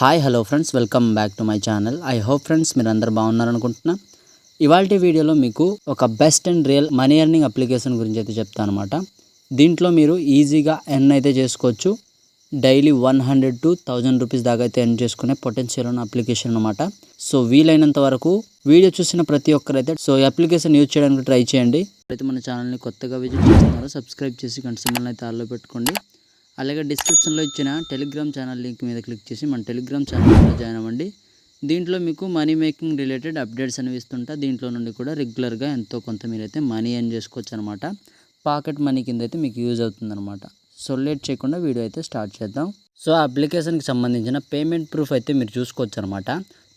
Hi hello friends, welcome back to my channel. I hope friends మీరు అందరు బాగున్నారనుకుంటున్నా. ఇవాల్టి వీడియోలో మీకు ఒక best and real money earning application గురించి అయితే చెప్తాను అనమాట. దీంట్లో మీరు ఈజీగా ఎర్న్ అయితే చేసుకోవచ్చు. డైలీ 100 to 1000 రూపీస్ దాకా అయితే ఎర్న్ చేసుకునే పొటెన్షియల్ ఉన్న అప్లికేషన్ అనమాట. సో వీలైనంత వరకు వీడియో చూసిన ప్రతి ఒక్కరైతే ఈ అప్లికేషన్ యూజ్ చేయడానికి ట్రై చేయండి. అయితే మన ఛానల్ని కొత్తగా విజిట్ చేస్తున్నారో సబ్స్క్రైబ్ చేసి గంట సింబల్ని అయితే ఆల్లో పెట్టుకోండి. అలాగే డిస్క్రిప్షన్లో ఇచ్చిన టెలిగ్రామ్ ఛానల్ లింక్ మీద క్లిక్ చేసి మన టెలిగ్రామ్ ఛానల్లో జాయిన్ అవ్వండి. దీంట్లో మీకు మనీ మేకింగ్ రిలేటెడ్ అప్డేట్స్ అనేవి ఇస్తుంటా. దీంట్లో నుండి కూడా రెగ్యులర్గా ఎంతో కొంత మీరైతే మనీ ఎర్న్ చేసుకోవచ్చు అనమాట. పాకెట్ మనీ కింద అయితే మీకు యూజ్ అవుతుంది అనమాట. సో లేట్ చేయకుండా వీడియో అయితే స్టార్ట్ చేద్దాం. సో ఆ అప్లికేషన్కి సంబంధించిన పేమెంట్ ప్రూఫ్ అయితే మీరు చూసుకోవచ్చు అనమాట.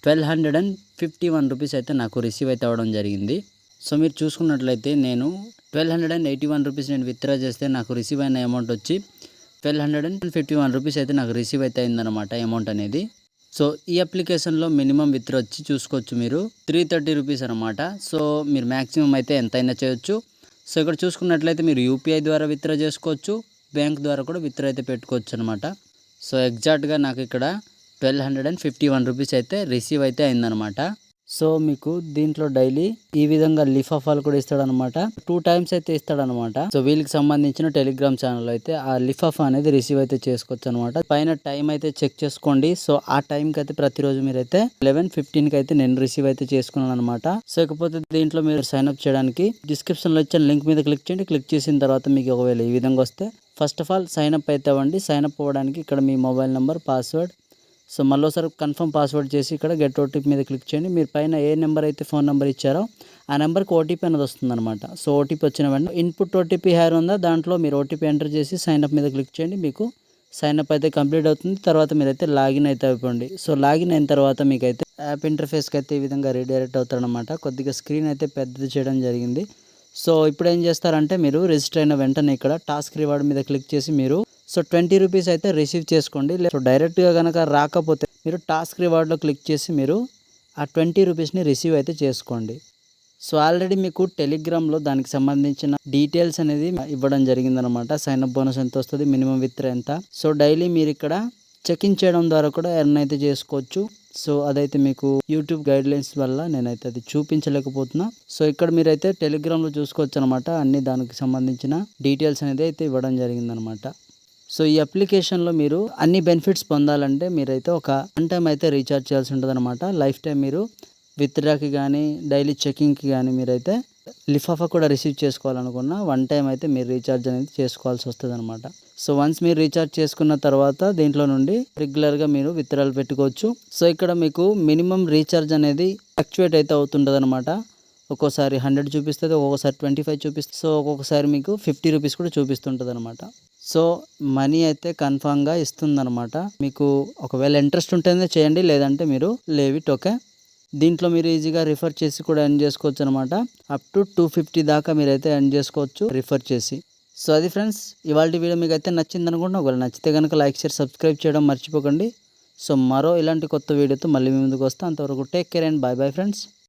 1251 రూపీస్ అయితే నాకు రిసీవ్ అయితే అవ్వడం జరిగింది. సో మీరు చూసుకున్నట్లయితే నేను 1281 రూపీస్ నేను విత్డ్రా చేస్తే నాకు రిసీవ్ అయిన అమౌంట్ వచ్చి 1251 రూపీస్ అయితే నాకు రిసీవ్ అయితే అయిందనమాట అమౌంట్ అనేది. సో ఈ అప్లికేషన్లో మినిమం విత్డ్రా వచ్చి చూసుకోవచ్చు మీరు 330 రూపీస్ అనమాట. సో మీరు మ్యాక్సిమం అయితే ఎంతైనా చేయొచ్చు. సో ఇక్కడ చూసుకున్నట్లయితే మీరు యూపీఐ ద్వారా విత్డ్రా చేసుకోవచ్చు, బ్యాంక్ ద్వారా కూడా విత్డ్రా అయితే పెట్టుకోవచ్చు అనమాట. సో ఎగ్జాక్ట్గా నాకు ఇక్కడ 1251 రూపీస్ అయితే రిసీవ్ అయితే అయిందనమాట. సో మీకు దీంట్లో డైలీ ఈ విధంగా లిఫాఫాలు కూడా ఇస్తాడనమాట. 2 టైమ్స్ అయితే ఇస్తాడనమాట. సో వీళ్ళకి సంబంధించిన టెలిగ్రామ్ ఛానల్ అయితే ఆ లిఫాఫా అనేది రిసీవ్ అయితే చేసుకోవచ్చు అనమాట. పైన టైం అయితే చెక్ చేసుకోండి. సో ఆ టైంకి అయితే ప్రతిరోజు మీరైతే 11:15కి అయితే నేను రిసీవ్ అయితే చేసుకున్నాను అనమాట. సో ఇకపోతే దీంట్లో మీరు సైన్ అప్ చేయడానికి డిస్క్రిప్షన్ లో ఇచ్చిన లింక్ మీద క్లిక్ చేయండి. క్లిక్ చేసిన తర్వాత మీకు ఒకవేళ ఈ విధంగా వస్తే first of all sign up అయితే అవ్వండి. సైన్ అప్ అవ్వడానికి ఇక్కడ మీ మొబైల్ నెంబర్, పాస్వర్డ్, సో మళ్ళీసారి కన్ఫర్మ్ పాస్వర్డ్ చేసి ఇక్కడ గెట్ ఓటీపీ మీద క్లిక్ చేయండి. మీరు పైన ఏ నెంబర్ అయితే ఫోన్ నెంబర్ ఇచ్చారో ఆ నెంబర్కి ఓటీపీ అనేది వస్తుంది అనమాట. సో ఓటీపీ వచ్చిన వెంటనే ఇన్పుట్ ఓటీపీ హ్యార్ ఉందా దాంట్లో మీరు ఓటీపీ ఎంటర్ చేసి సైన్ అప్ మీద క్లిక్ చేయండి. మీకు సైన్ అప్ అయితే కంప్లీట్ అవుతుంది. తర్వాత మీరైతే లాగిన్ అయితే అయిపోండి. సో లాగిన్ అయిన తర్వాత మీకైతే యాప్ ఇంటర్ఫేస్కి అయితే ఈ విధంగా రీడైరెక్ట్ అవుతారనమాట. కొద్దిగా స్క్రీన్ అయితే పెద్దది చేయడం జరిగింది. సో ఇప్పుడు ఏం చేస్తారంటే మీరు రిజిస్టర్ అయిన వెంటనే ఇక్కడ టాస్క్ రివార్డ్ మీద క్లిక్ చేసి మీరు 20 రూపీస్ అయితే రిసీవ్ చేసుకోండి. సో డైరెక్ట్గా కనుక రాకపోతే మీరు టాస్క్ రివార్డ్లో క్లిక్ చేసి మీరు ఆ 20 రూపీస్ని రిసీవ్ అయితే చేసుకోండి. సో ఆల్రెడీ మీకు టెలిగ్రామ్లో దానికి సంబంధించిన డీటెయిల్స్ అనేది ఇవ్వడం జరిగిందనమాట. సైన్ అప్ బోనస్ ఎంత వస్తుంది, మినిమం విత్డ్రా ఎంత. సో డైలీ మీరు ఇక్కడ చెక్ ఇన్ చేయడం ద్వారా కూడా ఎర్న్ అయితే చేసుకోవచ్చు. సో అదైతే మీకు యూట్యూబ్ గైడ్లైన్స్ వల్ల నేనైతే అది చూపించలేకపోతున్నా. సో ఇక్కడ మీరైతే టెలిగ్రామ్లో చూసుకోవచ్చు అనమాట. అన్ని దానికి సంబంధించిన డీటెయిల్స్ అనేది అయితే ఇవ్వడం జరిగిందనమాట. సో ఈ అప్లికేషన్లో మీరు అన్ని బెనిఫిట్స్ పొందాలంటే మీరైతే ఒక 1 టైం అయితే రీఛార్జ్ చేయాల్సి ఉంటుంది అనమాట. లైఫ్ టైం మీరు విత్డ్రాకి కానీ డైలీ చెకింగ్కి కానీ మీరైతే లిఫాఫా కూడా రిసీవ్ చేసుకోవాలనుకున్న 1 టైం అయితే మీరు రీఛార్జ్ అనేది చేసుకోవాల్సి వస్తుంది అనమాట. సో వన్స్ మీరు రీఛార్జ్ చేసుకున్న తర్వాత దీంట్లో నుండి రెగ్యులర్గా మీరు విత్డ్రాలు పెట్టుకోవచ్చు. సో ఇక్కడ మీకు మినిమం రీఛార్జ్ అనేది ఫ్లక్చువేట్ అయితే అవుతుంటుంది అనమాట. ఒక్కోసారి 100 చూపిస్తుంది, ఒక్కొక్కసారి 25 చూపిస్తుంది. సో ఒక్కొక్కసారి మీకు 50 రూపీస్ కూడా చూపిస్తుంటుంది అనమాట. సో మనీ అయితే కన్ఫామ్గా ఇస్తుందన్నమాట. మీకు ఒకవేళ ఇంట్రెస్ట్ ఉంటేనే చేయండి, లేదంటే మీరు లీవ్ ఇట్. ఓకే, దీంట్లో మీరు ఈజీగా రిఫర్ చేసి కూడా ఎర్న్ చేసుకోవచ్చు అనమాట. అప్ టు 250 దాకా మీరైతే ఎర్న్ చేసుకోవచ్చు రిఫర్ చేసి. సో అది ఫ్రెండ్స్, ఇవాళ వీడియో మీకు అయితే నచ్చింది అనుకుంటున్నా. ఒకవేళ నచ్చితే కనుక లైక్, షేర్, సబ్స్క్రైబ్ చేయడం మర్చిపోకండి. సో మరో ఇలాంటి కొత్త వీడియోతో మళ్ళీ మీ ముందుకు వస్తాను. అంతవరకు take care and bye bye friends.